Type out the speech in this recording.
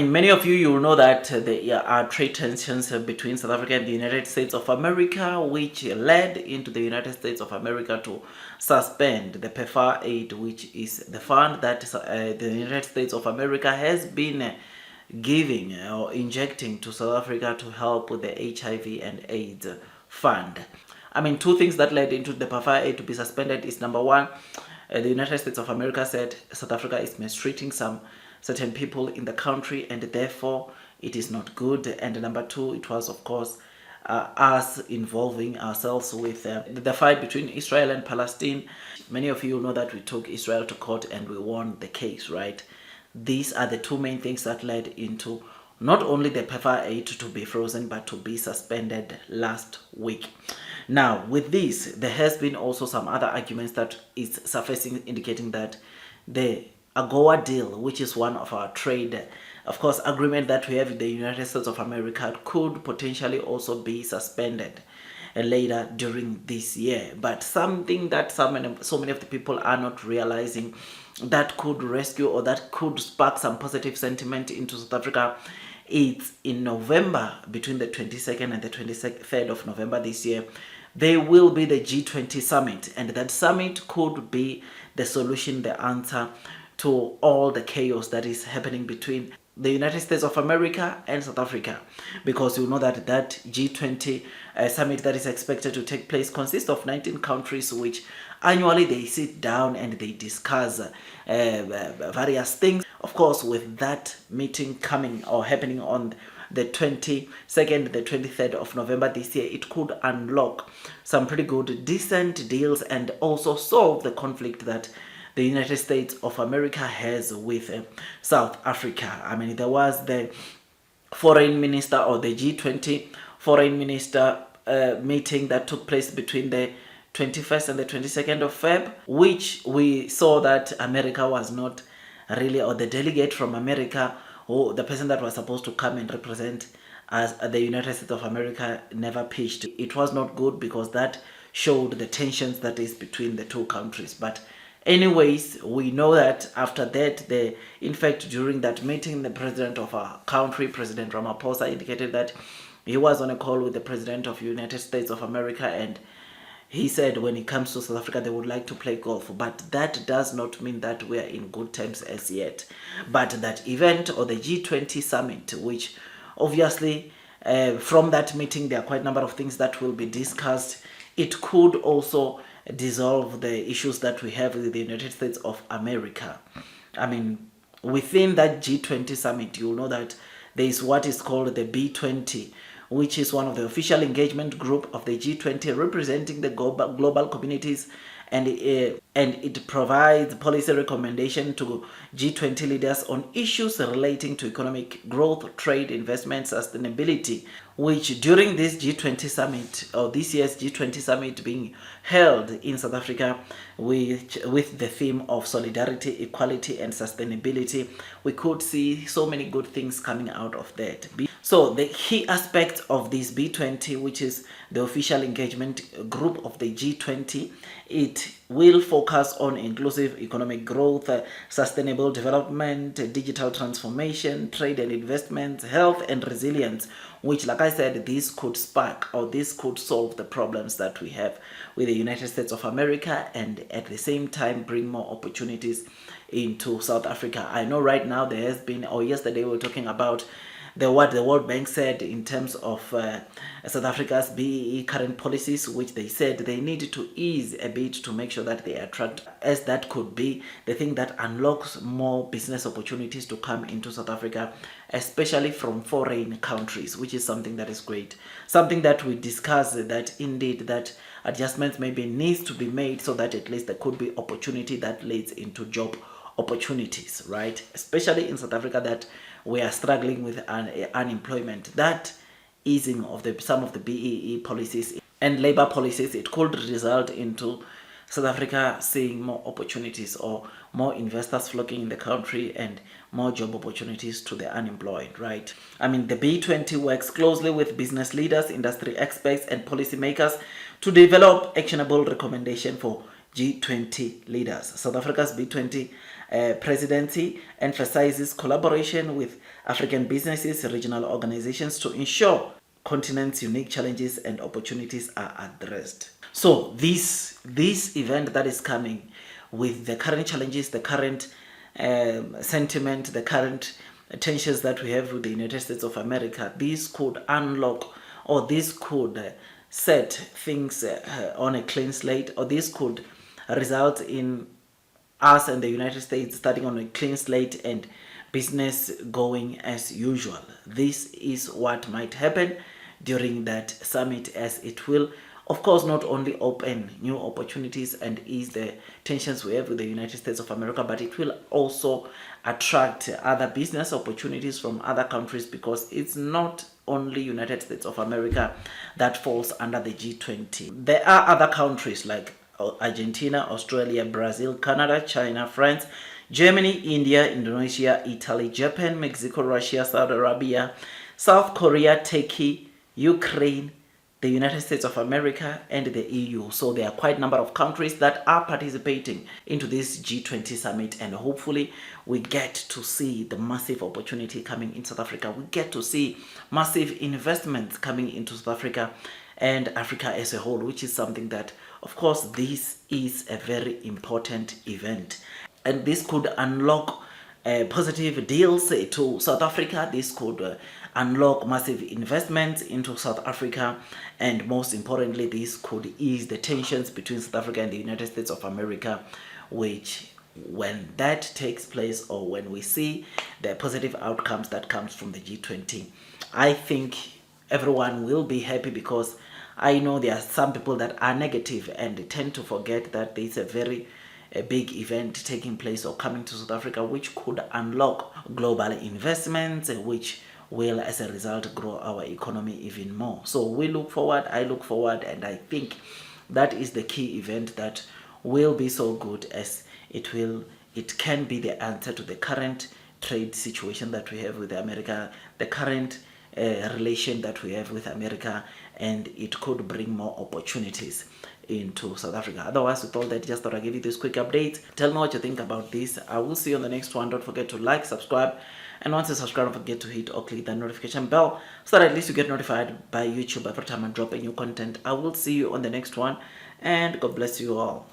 Many of you, will know that there are trade tensions between South Africa and the United States of America, which led into the United States of America to suspend the PEPFAR aid, which is the fund that the United States of America has been giving or injecting to South Africa to help with the HIV and AIDS fund. Two things that led into the PEPFAR aid to be suspended is, number one, the United States of America said South Africa is mistreating certain people in the country, and therefore it is not good. And number two, it was of course us involving ourselves with the fight between Israel and Palestine. Many of you know that we took Israel to court and we won the case, right? These are the two main things that led into not only the PEPFAR aid to be frozen but to be suspended last week. Now, with this, there has been also some other arguments that is surfacing, indicating that the AGOA deal, which is one of our trade, of course, agreement that we have with the United States of America, could potentially also be suspended later during this year. But something that so many of the people are not realizing that could rescue or that could spark some positive sentiment into South Africa, it's in November, between the 22nd and the 23rd of November this year, there will be the G20 summit, and that summit could be the solution, the answer to all the chaos that is happening between the United States of America and South Africa, because you know that G20 summit that is expected to take place consists of 19 countries, which annually they sit down and they discuss various things. Of course, with that meeting coming or happening on the 22nd, the 23rd of November this year, it could unlock some pretty good, decent deals and also solve the conflict that the United States of America has with South Africa. There was the foreign minister or the G20 foreign minister meeting that took place between the 21st and the 22nd of Feb, which we saw that America was not really, or the delegate from America, or the person that was supposed to come and represent as the United States of America, never pitched. It was not good because that showed the tensions that is between the two countries. But anyways, we know that after that, in fact, during that meeting, the president of our country, President Ramaphosa, indicated that he was on a call with the president of the United States of America, and he said when it comes to South Africa, they would like to play golf. But that does not mean that we are in good terms as yet. But that event, or the G20 summit, which obviously from that meeting, there are quite a number of things that will be discussed. It could also dissolve the issues that we have with the United States of America. Within that G20 summit, you'll know that there is what is called the B20, which is one of the official engagement group of the G20, representing the global communities, and it provides policy recommendation to G20 leaders on issues relating to economic growth, trade, investment, sustainability, which during this G20 summit, or this year's G20 summit being held in South Africa with the theme of solidarity, equality, and sustainability, we could see so many good things coming out of that. So the key aspect of this B20, which is the official engagement group of the G20, it will focus on inclusive economic growth, sustainable development, digital transformation, trade and investments, health and resilience, which, like I said, this could spark, or this could solve the problems that we have with the United States of America, and at the same time bring more opportunities into South Africa. I know right now there has been, or yesterday we were talking about what the World Bank said in terms of South Africa's BEE current policies, which they said they need to ease a bit to make sure that they attract, as that could be the thing that unlocks more business opportunities to come into South Africa, especially from foreign countries, which is something that is great. Something that we discussed, that indeed that adjustments maybe needs to be made so that at least there could be opportunity that leads into job opportunities, right? Especially in South Africa, that we are struggling with unemployment. That easing of some of the BEE policies and labor policies, it could result into South Africa seeing more opportunities, or more investors flocking in the country, and more job opportunities to the unemployed, right? The B20 works closely with business leaders, industry experts, and policymakers to develop actionable recommendation for G20 leaders. South Africa's B20 presidency emphasizes collaboration with African businesses, regional organizations to ensure continent's unique challenges and opportunities are addressed. So this event that is coming with the current challenges, the current sentiment, the current tensions that we have with the United States of America, this could unlock, or this could set things on a clean slate, or this could result in us and the United States starting on a clean slate and business going as usual. This is what might happen during that summit, as it will, of course, not only open new opportunities and ease the tensions we have with the United States of America, but it will also attract other business opportunities from other countries, because it's not only United States of America that falls under the G20. There are other countries like Argentina, Australia, Brazil, Canada, China, France, Germany, India, Indonesia, Italy, Japan, Mexico, Russia, Saudi Arabia, South Korea, Turkey, Ukraine, the United States of America, and the EU. So there are quite a number of countries that are participating into this G20 summit, and hopefully we get to see the massive opportunity coming in South Africa. We get to see massive investments coming into South Africa and Africa as a whole, which is something that, of course, this is a very important event. And this could unlock positive deals to South Africa. This could unlock massive investments into South Africa, and most importantly, this could ease the tensions between South Africa and the United States of America, which, when that takes place, or when we see the positive outcomes that comes from the G20, I think everyone will be happy, because I know there are some people that are negative and tend to forget that there is a big event taking place or coming to South Africa, which could unlock global investments, which will, as a result, grow our economy even more. So we look forward, I look forward, and I think that is the key event that will be so good, as it can be the answer to the current trade situation that we have with America, the current relation that we have with America, and it could bring more opportunities into South Africa. Otherwise, with all that, just thought I'd give you this quick update. Tell me what you think about this. I will see you on the next one. Don't forget to like, subscribe, and once you subscribe, don't forget to hit or click the notification bell, so that at least you get notified by YouTube every time I drop a new content. I will see you on the next one, and God bless you all.